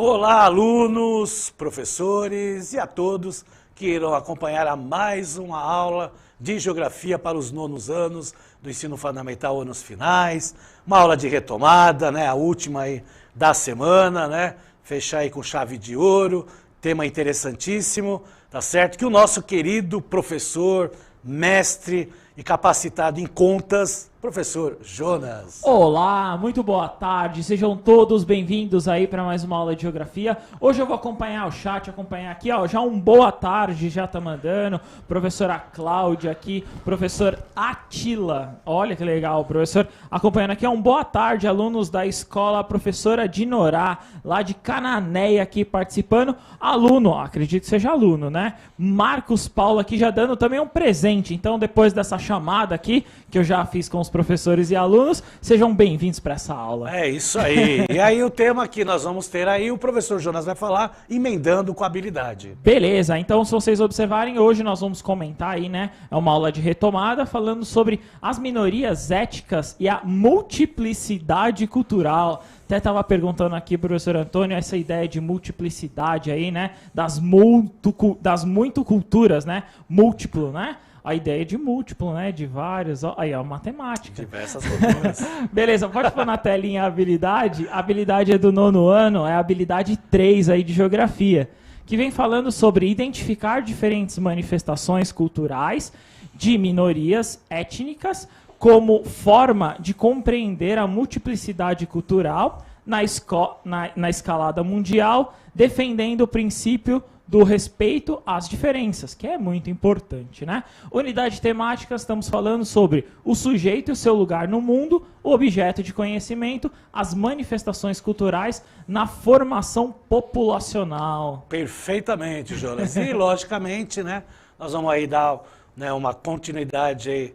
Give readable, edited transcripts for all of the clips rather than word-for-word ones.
Olá, alunos, professores e a todos que irão acompanhar a mais uma aula de Geografia para os nonos anos do ensino fundamental, anos finais. Uma aula de retomada, né? A última aí da semana, né? Fechar aí com chave de ouro, tema interessantíssimo, tá certo? Que o nosso querido professor, mestre e capacitado em contas, professor Jonas. Olá, muito boa tarde, sejam todos bem-vindos aí para mais uma aula de Geografia. Hoje eu vou acompanhar o chat, acompanhar aqui, ó, já um boa tarde já tá mandando, professora Cláudia aqui, professor Atila, olha que legal, professor, acompanhando aqui, ó, um boa tarde, alunos da escola Professora Dinorá, lá de Cananéia aqui participando, aluno, ó, acredito que seja aluno, né? Marcos Paulo aqui já dando também um presente, então depois dessa chamada aqui, que eu já fiz com os professores e alunos, sejam bem-vindos para essa aula. É isso aí. E aí o tema que nós vamos ter aí, o professor Jonas vai falar, emendando com habilidade. Beleza, então se vocês observarem, hoje nós vamos comentar aí, né, é uma aula de retomada, falando sobre as minorias étnicas e a multiplicidade cultural. Até estava perguntando aqui, professor Antônio, essa ideia de multiplicidade aí, né, das muito culturas, né, múltiplo, né? A ideia de múltiplo, né? De vários. Aí, ó, matemática. Diversas culturas. Beleza, pode pôr na telinha a habilidade. A habilidade é do nono ano, é a habilidade 3 aí de geografia, que vem falando sobre identificar diferentes manifestações culturais de minorias étnicas como forma de compreender a multiplicidade cultural na escalada mundial, defendendo o princípio do respeito às diferenças, que é muito importante, né? Unidade temática, estamos falando sobre o sujeito e o seu lugar no mundo, o objeto de conhecimento, as manifestações culturais na formação populacional. Perfeitamente, Jonas. E, logicamente, né, nós vamos aí dar, né, uma continuidade aí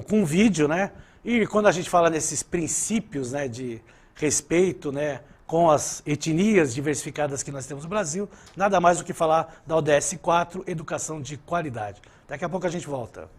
com um vídeo, né? E quando a gente fala nesses princípios, né, de respeito, né, com as etnias diversificadas que nós temos no Brasil, nada mais do que falar da ODS 4, Educação de Qualidade. Daqui a pouco a gente volta.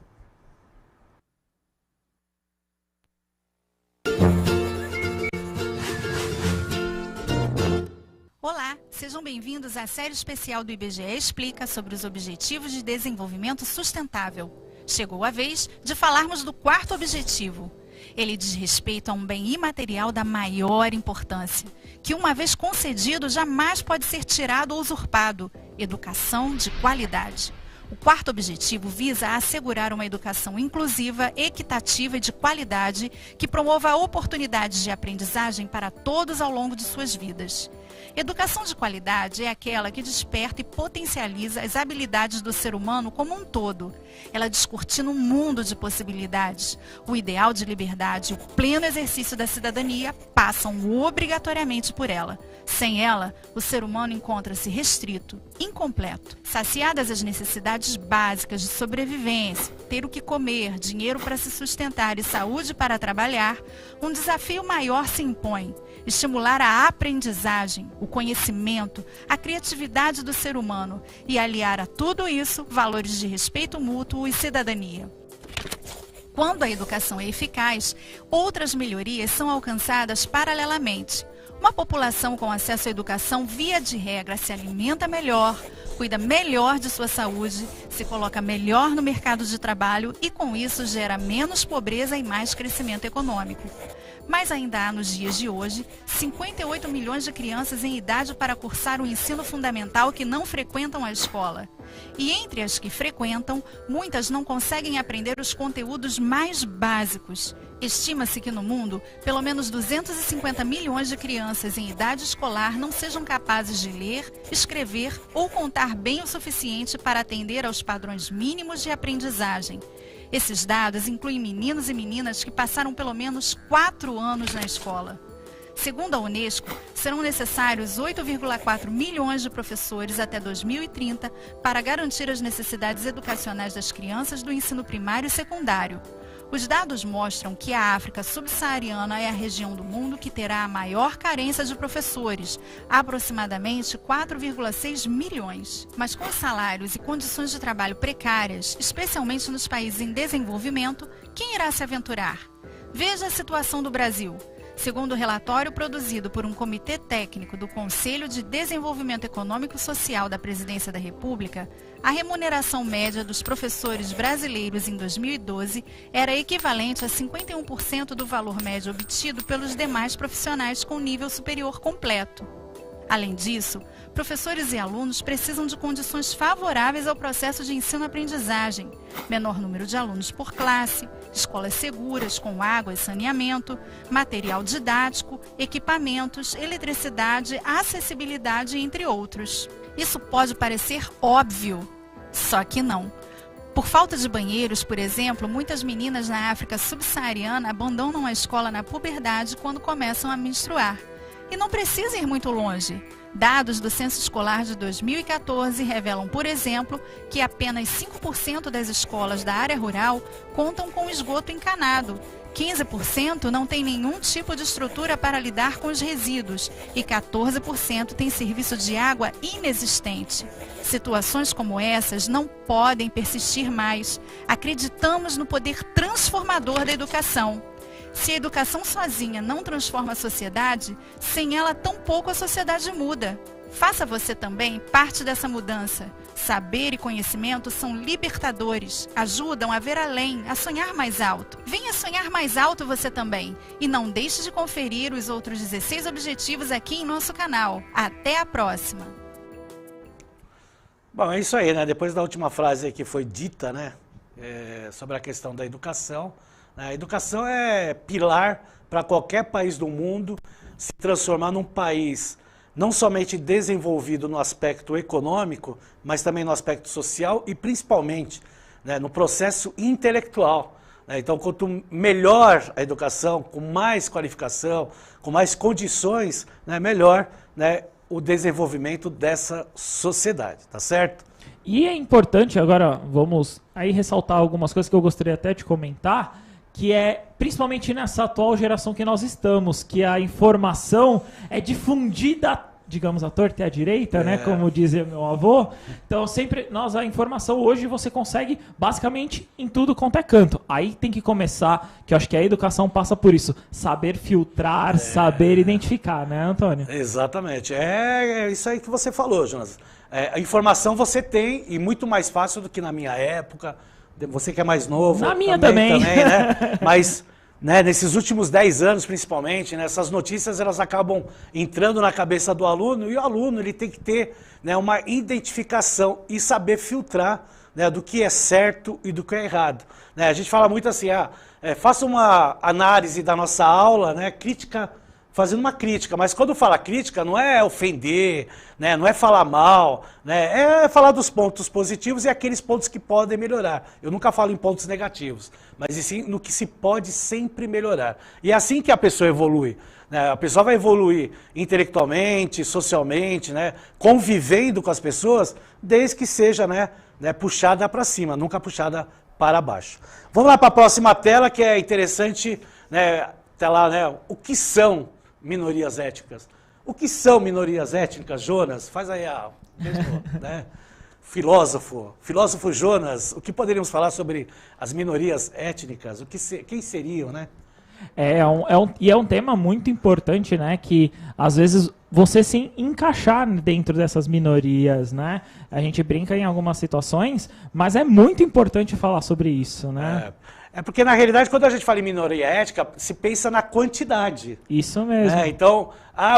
Olá, sejam bem-vindos à série especial do IBGE Explica sobre os Objetivos de Desenvolvimento Sustentável. Chegou a vez de falarmos do quarto objetivo. Ele diz respeito a um bem imaterial da maior importância, que uma vez concedido jamais pode ser tirado ou usurpado: educação de qualidade. O quarto objetivo visa assegurar uma educação inclusiva, equitativa e de qualidade que promova oportunidades de aprendizagem para todos ao longo de suas vidas. Educação de qualidade é aquela que desperta e potencializa as habilidades do ser humano como um todo. Ela descortina um mundo de possibilidades. O ideal de liberdade e o pleno exercício da cidadania passam obrigatoriamente por ela. Sem ela, o ser humano encontra-se restrito, incompleto. Saciadas as necessidades básicas de sobrevivência, ter o que comer, dinheiro para se sustentar e saúde para trabalhar, um desafio maior se impõe: estimular a aprendizagem, o conhecimento, a criatividade do ser humano e aliar a tudo isso valores de respeito mútuo e cidadania. Quando a educação é eficaz, outras melhorias são alcançadas paralelamente. Uma população com acesso à educação, via de regra, se alimenta melhor, cuida melhor de sua saúde, se coloca melhor no mercado de trabalho e, com isso, gera menos pobreza e mais crescimento econômico. Mas ainda há, nos dias de hoje, 58 milhões de crianças em idade para cursar o ensino fundamental que não frequentam a escola. E entre as que frequentam, muitas não conseguem aprender os conteúdos mais básicos. Estima-se que no mundo, pelo menos 250 milhões de crianças em idade escolar não sejam capazes de ler, escrever ou contar bem o suficiente para atender aos padrões mínimos de aprendizagem. Esses dados incluem meninos e meninas que passaram pelo menos 4 anos na escola. Segundo a Unesco, serão necessários 8,4 milhões de professores até 2030 para garantir as necessidades educacionais das crianças do ensino primário e secundário. Os dados mostram que a África subsaariana é a região do mundo que terá a maior carência de professores, aproximadamente 4,6 milhões. Mas com salários e condições de trabalho precárias, especialmente nos países em desenvolvimento, quem irá se aventurar? Veja a situação do Brasil. Segundo o relatório produzido por um comitê técnico do Conselho de Desenvolvimento Econômico e Social da Presidência da República, a remuneração média dos professores brasileiros em 2012 era equivalente a 51% do valor médio obtido pelos demais profissionais com nível superior completo. Além disso, professores e alunos precisam de condições favoráveis ao processo de ensino-aprendizagem, menor número de alunos por classe, escolas seguras com água e saneamento, material didático, equipamentos, eletricidade, acessibilidade, entre outros. Isso pode parecer óbvio, só que não. Por falta de banheiros, por exemplo, muitas meninas na África subsaariana abandonam a escola na puberdade quando começam a menstruar. E não precisa ir muito longe. Dados do Censo Escolar de 2014 revelam, por exemplo, que apenas 5% das escolas da área rural contam com esgoto encanado, 15% não tem nenhum tipo de estrutura para lidar com os resíduos e 14% tem serviço de água inexistente. Situações como essas não podem persistir mais. Acreditamos no poder transformador da educação. Se a educação sozinha não transforma a sociedade, sem ela tampouco a sociedade muda. Faça você também parte dessa mudança. Saber e conhecimento são libertadores, ajudam a ver além, a sonhar mais alto. Venha sonhar mais alto você também. E não deixe de conferir os outros 16 objetivos aqui em nosso canal. Até a próxima! Bom, é isso aí, né? Depois da última frase aí que foi dita, né? Sobre a questão da educação. A educação é pilar para qualquer país do mundo se transformar num país não somente desenvolvido no aspecto econômico, mas também no aspecto social e principalmente, né, no processo intelectual. Então, quanto melhor a educação, com mais qualificação, com mais condições, né, melhor, né, o desenvolvimento dessa sociedade, tá certo? E é importante, agora vamos aí ressaltar algumas coisas que eu gostaria até de comentar, que é principalmente nessa atual geração que nós estamos, que a informação é difundida, digamos, à torta e à direita, né, como dizia meu avô. Então, sempre, a informação hoje você consegue basicamente em tudo quanto é canto. Aí tem que começar, que eu acho que a educação passa por isso, saber filtrar, saber identificar, né, Antônio? Exatamente. É isso aí que você falou, Jonas. A informação você tem, e muito mais fácil do que na minha época. Você que é mais novo. Na minha também. Né? Mas, né, nesses últimos 10 anos, principalmente, né, essas notícias elas acabam entrando na cabeça do aluno, e o aluno ele tem que ter, né, uma identificação e saber filtrar, né, do que é certo e do que é errado. Né, a gente fala muito assim, faça uma análise da nossa aula, né, crítica, fazendo uma crítica, mas quando fala crítica não é ofender, né, não é falar mal, né, é falar dos pontos positivos e aqueles pontos que podem melhorar. Eu nunca falo em pontos negativos, mas sim no que se pode sempre melhorar. E é assim que a pessoa evolui. Né, a pessoa vai evoluir intelectualmente, socialmente, né, convivendo com as pessoas, desde que seja, né, puxada para cima, nunca puxada para baixo. Vamos lá para a próxima tela, que é interessante, né, tá lá, né, o que são minorias étnicas. O que são minorias étnicas, Jonas? Faz aí né? Filósofo Jonas, o que poderíamos falar sobre as minorias étnicas? Quem seriam, né? E é um tema muito importante, né? Que às vezes você se encaixar dentro dessas minorias, né? A gente brinca em algumas situações, mas é muito importante falar sobre isso, né? É porque, na realidade, quando a gente fala em minoria étnica, se pensa na quantidade. Isso mesmo. Então,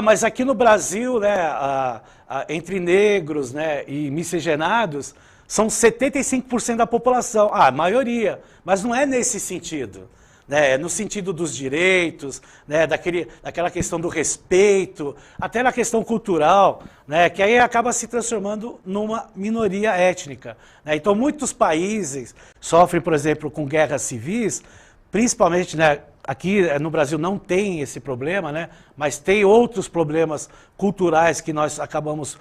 mas aqui no Brasil, né, entre negros, né, e miscigenados, são 75% da população. A maioria. Mas não é nesse sentido. Né, no sentido dos direitos, né, daquela questão do respeito, até na questão cultural, né, que aí acaba se transformando numa minoria étnica. Né. Então, muitos países sofrem, por exemplo, com guerras civis, principalmente, né, aqui no Brasil não tem esse problema, né, mas tem outros problemas culturais que nós acabamos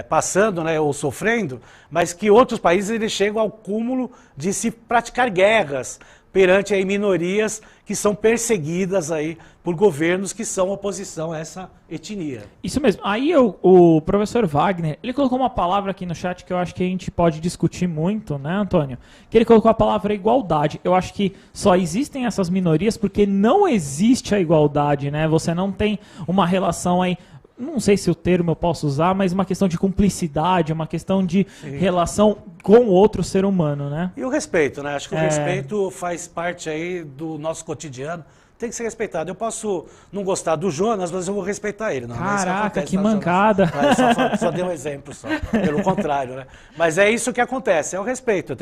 passando, né, ou sofrendo, mas que outros países eles chegam ao cúmulo de se praticar guerras, perante aí minorias que são perseguidas aí por governos que são oposição a essa etnia. Isso mesmo. Aí o professor Wagner, ele colocou uma palavra aqui no chat que eu acho que a gente pode discutir muito, né, Antônio? Que ele colocou a palavra igualdade. Eu acho que só existem essas minorias porque não existe a igualdade, né? Você não tem uma relação aí, não sei se o termo eu posso usar, mas uma questão de cumplicidade, uma questão de relação com outro ser humano, né? E o respeito, né? Acho que o respeito faz parte aí do nosso cotidiano. Tem que ser respeitado. Eu posso não gostar do Jonas, mas eu vou respeitar ele. Não, Caraca, acontece, que mancada. Só dei um exemplo só. Pelo contrário, né? Mas é isso que acontece, é o respeito.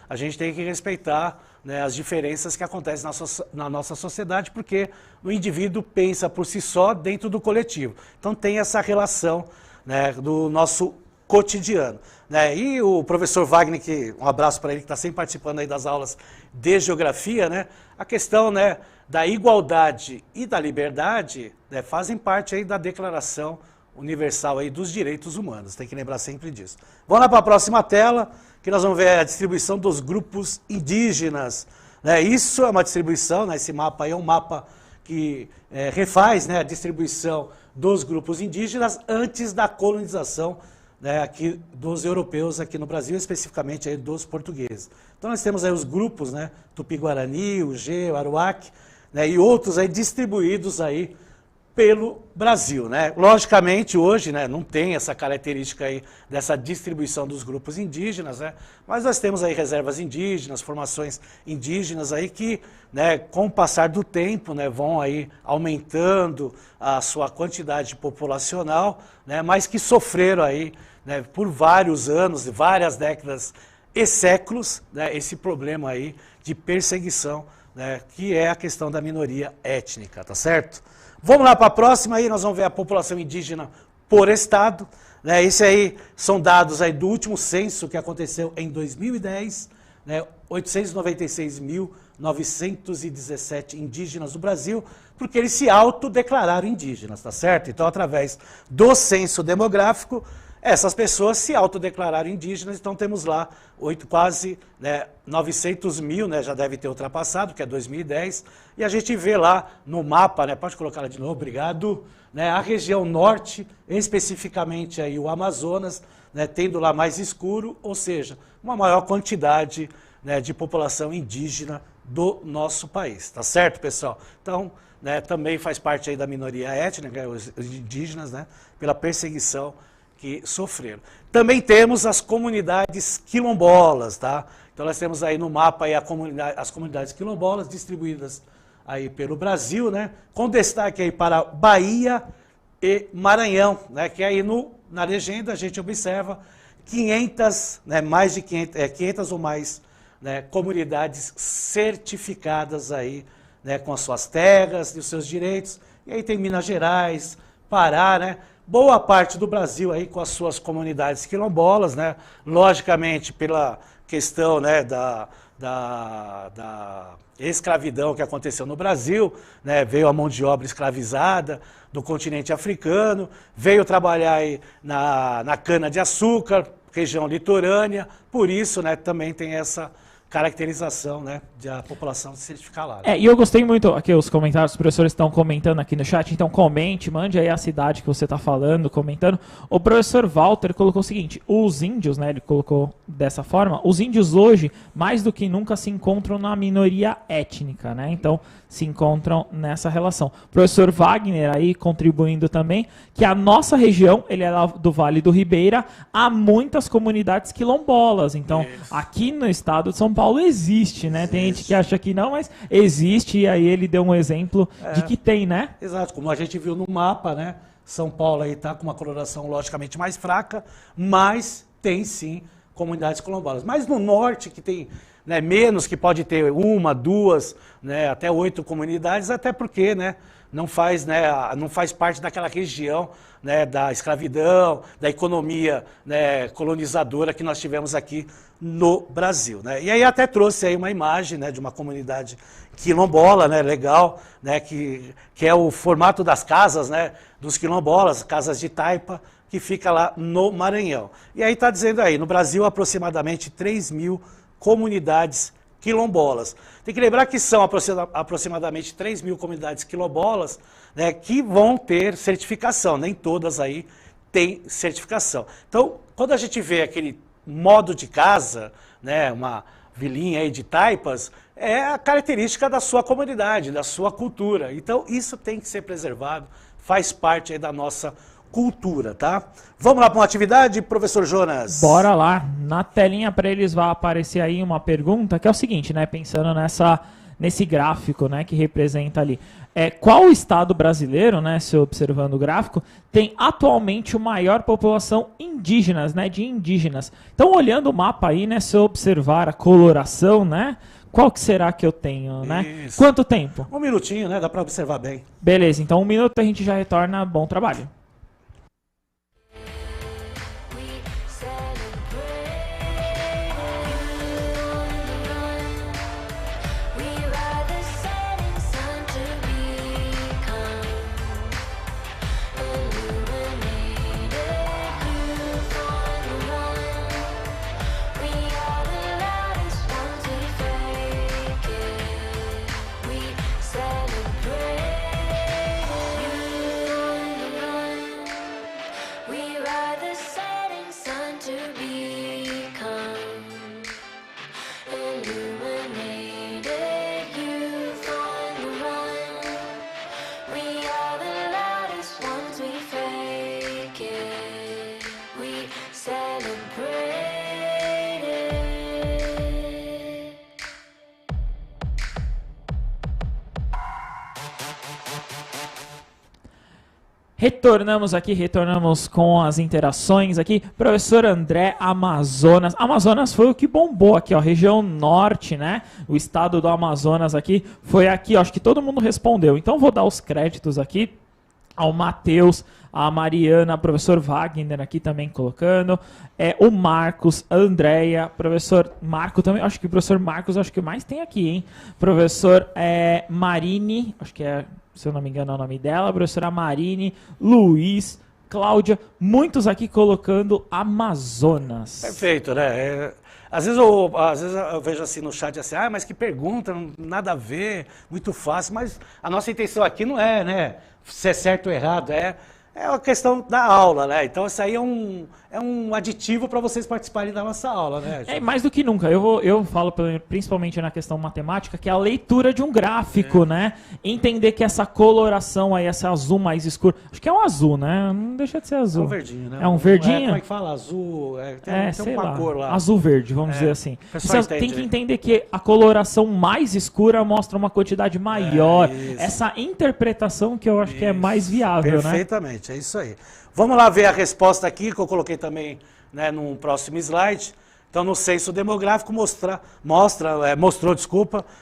A gente tem que respeitar, né, as diferenças que acontecem na nossa sociedade, porque o indivíduo pensa por si só dentro do coletivo. Então tem essa relação, né, do nosso cotidiano. Né? E o professor Wagner, um abraço para ele, que está sempre participando aí das aulas de geografia, né? A questão, né, da igualdade e da liberdade, né, fazem parte aí da Declaração Universal aí dos Direitos Humanos. Tem que lembrar sempre disso. Vamos lá para a próxima tela, que nós vamos ver a distribuição dos grupos indígenas. Né? Isso é uma distribuição, né? Esse mapa aí é um mapa que refaz, né, a distribuição dos grupos indígenas antes da colonização, né, aqui dos europeus aqui no Brasil, especificamente aí dos portugueses. Então nós temos aí os grupos, né, Tupi-Guarani, o G, o Aruac, né, e outros aí distribuídos aí pelo Brasil, né? Logicamente hoje, né, não tem essa característica aí dessa distribuição dos grupos indígenas, né, mas nós temos aí reservas indígenas, formações indígenas aí que, né, com o passar do tempo, né, vão aí aumentando a sua quantidade populacional, né, mas que sofreram aí, né, por vários anos, várias décadas e séculos, né, esse problema aí de perseguição, né, que é a questão da minoria étnica, tá certo? Vamos lá para a próxima, aí nós vamos ver a população indígena por estado. Né? Esse aí são dados aí do último censo que aconteceu em 2010, né? 896.917 indígenas do Brasil, porque eles se autodeclararam indígenas, tá certo? Então, através do censo demográfico, essas pessoas se autodeclararam indígenas, então temos lá quase, né, 900 mil, né, já deve ter ultrapassado, que é 2010, e a gente vê lá no mapa, né, pode colocar lá de novo, obrigado, né, a região norte, especificamente aí o Amazonas, né, tendo lá mais escuro, ou seja, uma maior quantidade, né, de população indígena do nosso país, tá certo, pessoal? Então, né, também faz parte aí da minoria étnica, os indígenas, né, pela perseguição que sofreram. Também temos as comunidades quilombolas, tá? Então nós temos aí no mapa aí as comunidades quilombolas distribuídas aí pelo Brasil, né? Com destaque aí para Bahia e Maranhão, né? Que aí na legenda a gente observa 500, né? Mais de 500 ou mais, né, comunidades certificadas aí, né? Com as suas terras e os seus direitos. E aí tem Minas Gerais, Pará, né? Boa parte do Brasil aí com as suas comunidades quilombolas, né? Logicamente pela questão, né, da escravidão que aconteceu no Brasil, né? Veio a mão de obra escravizada do continente africano, veio trabalhar aí na cana-de-açúcar, região litorânea, por isso, né, também tem essa caracterização, né, da população se certificar lá. Né? E eu gostei muito, aqui os comentários, os professores estão comentando aqui no chat, então comente, mande aí a cidade que você está falando, comentando. O professor Walter colocou o seguinte, os índios, né, ele colocou dessa forma, os índios hoje, mais do que nunca, se encontram na minoria étnica, né, então se encontram nessa relação. O professor Wagner aí contribuindo também, que a nossa região, ele é lá do Vale do Ribeira, há muitas comunidades quilombolas, então aqui no estado de São Paulo existe, né? Tem gente que acha que não, mas existe, e aí ele deu um exemplo de que tem, né? Exato, como a gente viu no mapa, né? São Paulo aí está com uma coloração logicamente mais fraca, mas tem sim comunidades quilombolas. Mas no norte, que tem, né, menos, que pode ter 1, 2, né, até 8 comunidades, até porque, né, não faz parte daquela região, né, da escravidão, da economia, né, colonizadora que nós tivemos aqui no Brasil. Né? E aí até trouxe aí uma imagem, né, de uma comunidade quilombola, né, legal, né, que é o formato das casas, né, dos quilombolas, casas de taipa, que fica lá no Maranhão. E aí está dizendo aí, no Brasil aproximadamente 3.000 comunidades quilombolas. Tem que lembrar que são aproximadamente 3 mil comunidades quilombolas, né, que vão ter certificação, nem todas aí têm certificação. Então, quando a gente vê aquele modo de casa, né, uma vilinha aí de taipas, é a característica da sua comunidade, da sua cultura. Então, isso tem que ser preservado, faz parte aí da nossa cultura, tá? Vamos lá para uma atividade, professor Jonas? Bora lá. Na telinha para eles vai aparecer aí uma pergunta que é o seguinte, né? Pensando nesse gráfico, né, que representa ali. Qual estado brasileiro, né, se observando o gráfico, tem atualmente a maior população indígenas, né, de indígenas? Então, olhando o mapa aí, né, se eu observar a coloração, né, qual que será que eu tenho, né? Isso. Quanto tempo? Um minutinho, né? Dá para observar bem. Beleza, então 1 minuto a gente já retorna. Bom trabalho. Retornamos com as interações aqui. Professor André, Amazonas. Amazonas foi o que bombou aqui, ó, região norte, né? O estado do Amazonas aqui foi aqui, ó, acho que todo mundo respondeu. Então vou dar os créditos aqui ao Matheus, a Mariana, professor Wagner aqui também colocando, o Marcos, a Andréia, professor Marco também, acho que o professor Marcos, acho que mais tem aqui, hein? Professor Marine, acho que se eu não me engano é o nome dela, professora Marine, Luiz, Cláudia, muitos aqui colocando Amazonas. Perfeito, né? Às vezes eu vejo assim no chat assim, mas que pergunta, nada a ver, muito fácil, mas a nossa intenção aqui não é, né, se é certo ou errado, é uma questão da aula, né? Então isso aí é um aditivo para vocês participarem da nossa aula, né? Mais do que nunca. Eu falo principalmente na questão matemática, que é a leitura de um gráfico, né? Entender que essa coloração aí, esse azul mais escuro, acho que é um azul, né? Não deixa de ser azul. É um verdinho, né? É um verdinho? Como é que fala? Azul, tem uma cor lá. Azul-verde, vamos dizer assim. Você tem que entender que a coloração mais escura mostra uma quantidade maior. Essa interpretação que eu acho que é mais viável, né? Perfeitamente. É isso aí. Vamos lá ver a resposta aqui, que eu coloquei também, né, num próximo slide. Então, no censo demográfico mostrou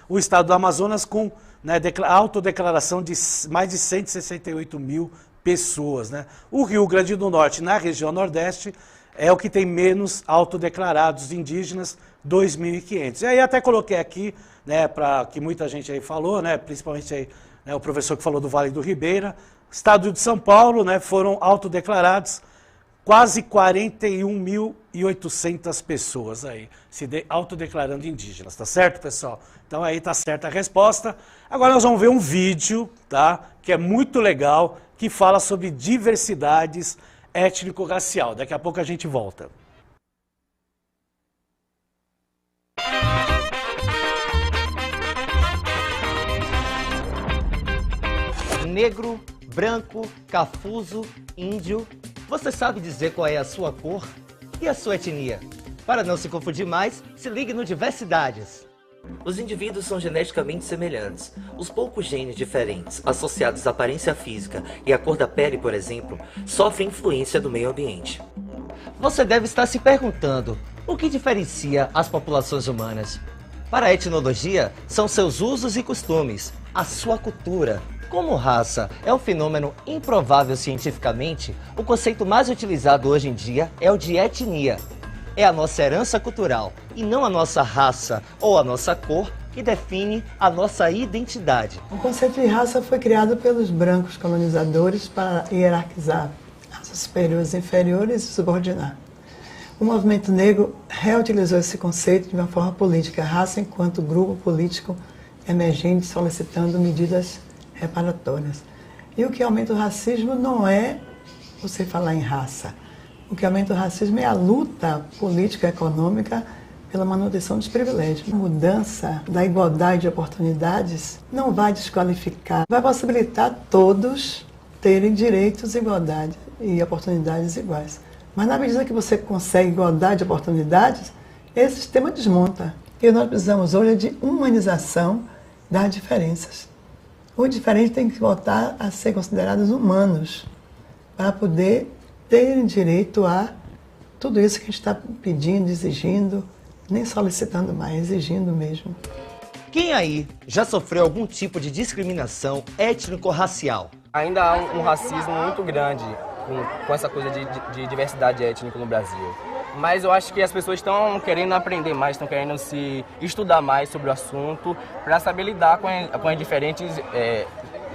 o estado do Amazonas com, né, autodeclaração de mais de 168 mil pessoas, né? O Rio Grande do Norte, na região Nordeste, é o que tem menos autodeclarados indígenas, 2.500. E aí até coloquei aqui, né, para que muita gente aí falou, né, principalmente aí, né, o professor que falou do Vale do Ribeira. Estado de São Paulo, né, foram autodeclarados quase 41.800 pessoas aí, autodeclarando indígenas, tá certo, pessoal? Então aí tá certa a resposta. Agora nós vamos ver um vídeo, tá, que é muito legal, que fala sobre diversidades étnico-racial. Daqui a pouco a gente volta. Negro, branco, cafuso, índio. Você sabe dizer qual é a sua cor e a sua etnia? Para não se confundir mais, se ligue no Diversidades. Os indivíduos são geneticamente semelhantes. Os poucos genes diferentes, associados à aparência física e à cor da pele, por exemplo, sofrem influência do meio ambiente. Você deve estar se perguntando, o que diferencia as populações humanas? Para a etnologia, são seus usos e costumes, a sua cultura. Como raça é um fenômeno improvável cientificamente, o conceito mais utilizado hoje em dia é o de etnia. É a nossa herança cultural e não a nossa raça ou a nossa cor que define a nossa identidade. O conceito de raça foi criado pelos brancos colonizadores para hierarquizar raças superiores e inferiores e subordinar. O movimento negro reutilizou esse conceito de uma forma política, a raça enquanto grupo político emergente solicitando medidas reparatórias. E o que aumenta o racismo não é você falar em raça. O que aumenta o racismo é a luta política e econômica pela manutenção dos privilégios. A mudança da igualdade de oportunidades não vai desqualificar, vai possibilitar todos terem direitos, igualdade e oportunidades iguais. Mas na medida que você consegue igualdade de oportunidades, esse sistema desmonta. E nós precisamos hoje de humanização das diferenças. Os diferentes têm que voltar a ser considerados humanos para poder terem direito a tudo isso que a gente está pedindo, exigindo, nem solicitando mais, exigindo mesmo. Quem aí já sofreu algum tipo de discriminação étnico-racial? Ainda há um racismo muito grande com essa coisa de diversidade étnica no Brasil. Mas eu acho que as pessoas estão querendo aprender mais, estão querendo se estudar mais sobre o assunto para saber lidar com as diferentes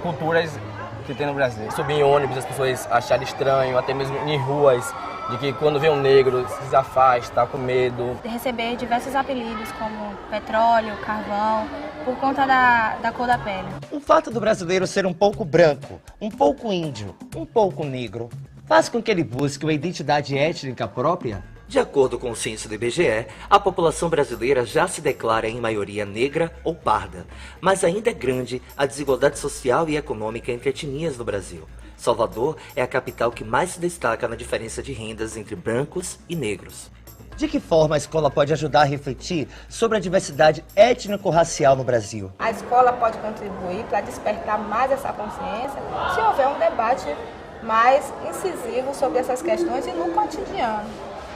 culturas que tem no Brasil. Subir em ônibus, as pessoas acharem estranho, até mesmo em ruas, de que quando vê um negro se afasta, com medo. Receber diversos apelidos como petróleo, carvão, por conta da cor da pele. O fato do brasileiro ser um pouco branco, um pouco índio, um pouco negro, faz com que ele busque uma identidade étnica própria? De acordo com o censo do IBGE, a população brasileira já se declara em maioria negra ou parda, mas ainda é grande a desigualdade social e econômica entre etnias no Brasil. Salvador é a capital que mais se destaca na diferença de rendas entre brancos e negros. De que forma a escola pode ajudar a refletir sobre a diversidade étnico-racial no Brasil? A escola pode contribuir para despertar mais essa consciência se houver um debate mais incisivo sobre essas questões e no cotidiano.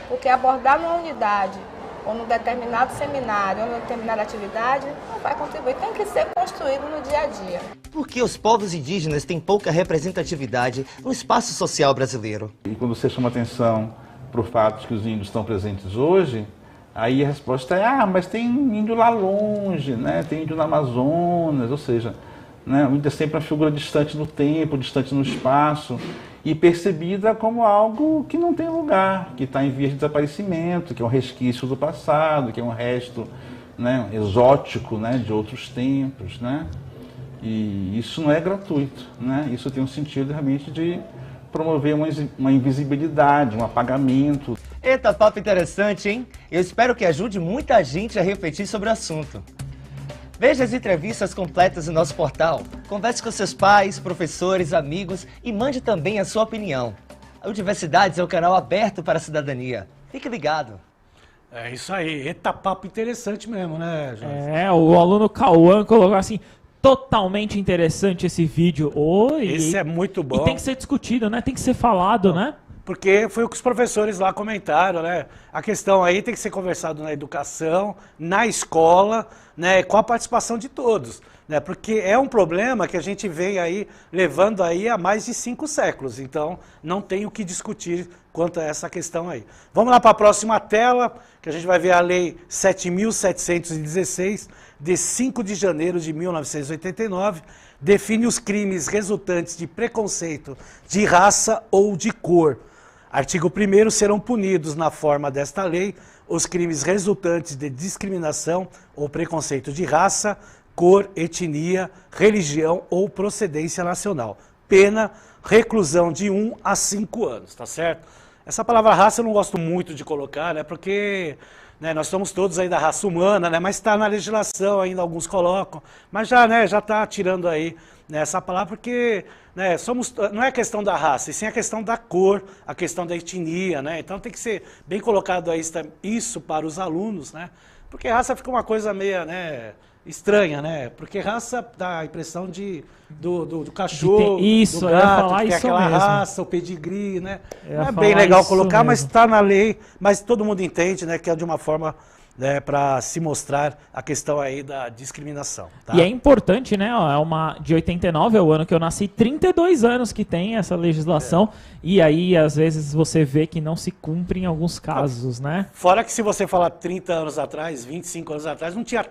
Porque abordar numa unidade, ou num determinado seminário, ou numa determinada atividade, não vai contribuir. Tem que ser construído no dia a dia. Por que os povos indígenas têm pouca representatividade no espaço social brasileiro? E quando você chama atenção para o fato de que os índios estão presentes hoje, aí a resposta é, mas tem índio lá longe, né? Tem índio no Amazonas, ou seja, né? O índio é sempre uma figura distante no tempo, distante no espaço, e percebida como algo que não tem lugar, que está em vias de desaparecimento, que é um resquício do passado, que é um resto, né, exótico, né, de outros tempos, né? E isso não é gratuito, né? Isso tem um sentido realmente de promover uma invisibilidade, um apagamento. Eita, papo interessante, hein? Eu espero que ajude muita gente a refletir sobre o assunto. Veja as entrevistas completas no nosso portal. Converse com seus pais, professores, amigos e mande também a sua opinião. A Diversidades é um canal aberto para a cidadania. Fique ligado. É isso aí. Eita, papo interessante mesmo, né, Jorge? O aluno Cauã colocou assim, totalmente interessante esse vídeo. Esse é muito bom. E tem que ser discutido, né? Tem que ser falado, né? Porque foi o que os professores lá comentaram, né? A questão aí tem que ser conversado na educação, na escola, né? Com a participação de todos, né? Porque é um problema que a gente vem aí levando aí há mais de 5 séculos. Então, não tem o que discutir quanto a essa questão aí. Vamos lá para a próxima tela, que a gente vai ver a Lei 7.716, de 5 de janeiro de 1989, define os crimes resultantes de preconceito de raça ou de cor. Artigo 1º, serão punidos na forma desta lei os crimes resultantes de discriminação ou preconceito de raça, cor, etnia, religião ou procedência nacional. Pena, reclusão de 1 a 5 anos, tá certo? Essa palavra raça eu não gosto muito de colocar, né, porque né, nós somos todos aí da raça humana, né, mas está na legislação ainda, alguns colocam, mas já está tirando aí né, essa palavra porque né, não é a questão da raça, e sim a questão da cor, a questão da etnia, né, então tem que ser bem colocado aí isso para os alunos, né, porque raça fica uma coisa meio né, estranha, né, porque raça dá a impressão do cachorro, isso, do gato, falar que tem isso aquela mesmo. raça, o pedigree, né, não é bem legal colocar, mas está na lei, mas todo mundo entende, né, que é de uma forma né, para se mostrar a questão aí da discriminação. Tá? E é importante, né? Ó, de 89 é o ano que eu nasci, 32 anos que tem essa legislação, e aí às vezes você vê que não se cumpre em alguns casos, né? Fora que se você falar 30 anos atrás, 25 anos atrás, não tinha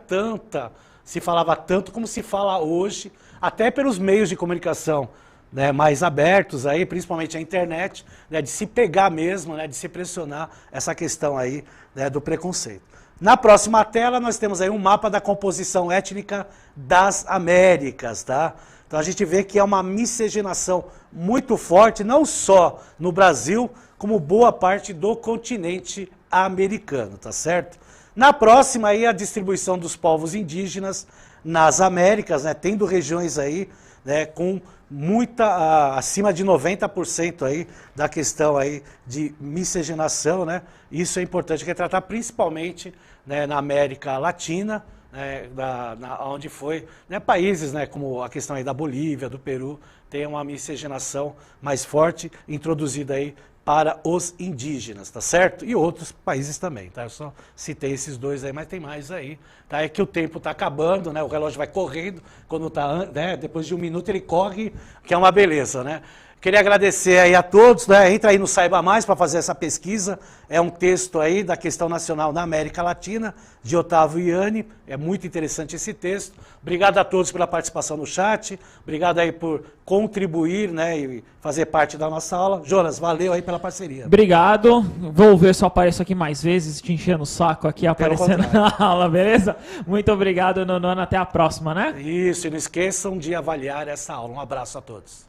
se falava tanto como se fala hoje, até pelos meios de comunicação né, mais abertos aí, principalmente a internet, né, de se pegar mesmo, né, de se pressionar essa questão aí, né, do preconceito. Na próxima tela nós temos aí um mapa da composição étnica das Américas, tá? Então a gente vê que é uma miscigenação muito forte, não só no Brasil, como boa parte do continente americano, tá certo? Na próxima aí a distribuição dos povos indígenas nas Américas, né, tendo regiões aí, né, com acima de 90% aí da questão aí de miscigenação, né? Isso é importante retratar principalmente, né, na América Latina, né, onde foi, né, países, né, como a questão aí da Bolívia, do Peru, tem uma miscigenação mais forte introduzida aí para os indígenas, tá certo? E outros países também, tá? Eu só citei esses dois aí, mas tem mais aí, tá? É que o tempo está acabando, né? O relógio vai correndo, quando tá, né? Depois de 1 minuto ele corre, que é uma beleza, né? Queria agradecer aí a todos, né? Entra aí no Saiba Mais para fazer essa pesquisa. É um texto aí da questão nacional na América Latina, de Otávio Ianni. É muito interessante esse texto. Obrigado a todos pela participação no chat. Obrigado aí por contribuir, né, e fazer parte da nossa aula. Jonas, valeu aí pela parceria. Obrigado. Vou ver se eu apareço aqui mais vezes, te enchendo o saco aqui, aparecendo na aula, beleza? Muito obrigado, Nonono. Até a próxima, né? Isso, e não esqueçam de avaliar essa aula. Um abraço a todos.